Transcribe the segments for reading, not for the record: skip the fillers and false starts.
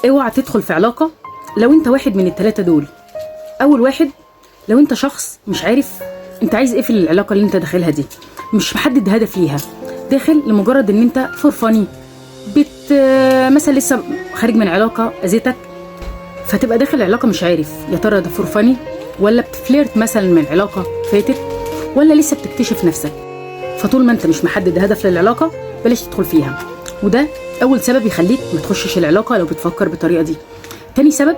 اوعى تدخل في علاقة لو انت واحد من الثلاثة دول. اول واحد، لو انت شخص مش عارف انت عايز ايه في العلاقة اللي انت داخلها دي، مش محدد هدف ليها، داخل لمجرد ان انت فور فاني، مثلا لسه خارج من علاقة اذيتك، فتبقى داخل علاقة مش عارف يا ترى ده فور فاني ولا بتفليرت مثلا من علاقة فاتت ولا لسه بتكتشف نفسك. فطول ما انت مش محدد هدف للعلاقة بلاش تدخل فيها، وده اول سبب يخليك ما تخشش العلاقة لو بتفكر بالطريقة دي. تاني سبب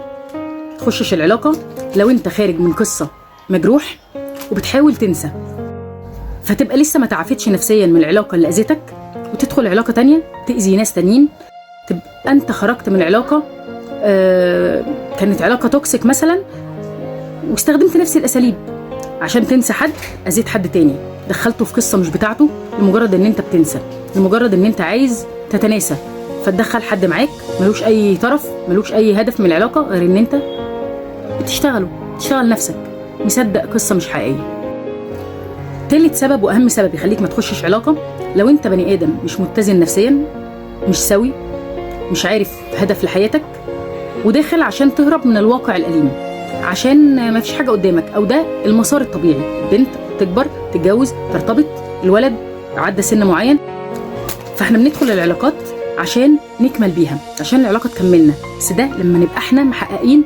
تخشش العلاقة لو انت خارج من قصة مجروح وبتحاول تنسى، فتبقى لسه ما تعافتش نفسيا من العلاقة اللي اذيتك وتدخل علاقة تانية تأذي ناس تانيين. تبقى انت خرجت من علاقة كانت علاقة توكسيك مثلا واستخدمت نفس الاساليب عشان تنسى حد اذيت حد تاني، دخلته في قصة مش بتاعته لمجرد ان انت بتنسى، لمجرد ان انت عايز تتناسى، فتدخل حد معاك ملوش اي طرف، ملوش اي هدف من العلاقة غير ان انت تشتغل نفسك، مصدق قصة مش حقيقية. تالت سبب واهم سبب يخليك ما تخشش علاقة، لو انت بني ادم مش متزن نفسيا، مش سوي، مش عارف هدف لحياتك، وداخل عشان تهرب من الواقع الأليم، عشان ما فيش حاجة قدامك، او ده المسار الطبيعي. البنت تكبر، تتجوز، ترتبط، الولد عدى سن معين، فاحنا بندخل العلاقات عشان نكمل بيها، عشان العلاقة تكملنا، بس ده لما نبقى احنا محققين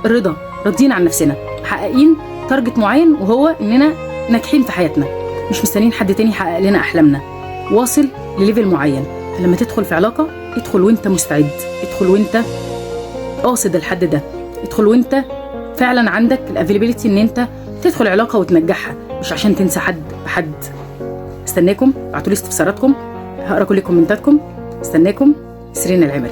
الرضا، راضيين عن نفسنا، محققين تارجت معين وهو اننا ناجحين في حياتنا، مش مستنيين حد تاني يحقق لنا احلامنا، واصل لليفل معين. فلما تدخل في علاقة ادخل وانت مستعد، ادخل وانت قاصد الحد ده، ادخل وانت فعلا عندك الافيلابيلتي ان انت تدخل علاقة وتنجحها، مش عشان تنسى حد بحد. استناكم، ابعتولي استفساراتكم، هقرا كل كومنتاتكم. استناكم، سيرين العمري.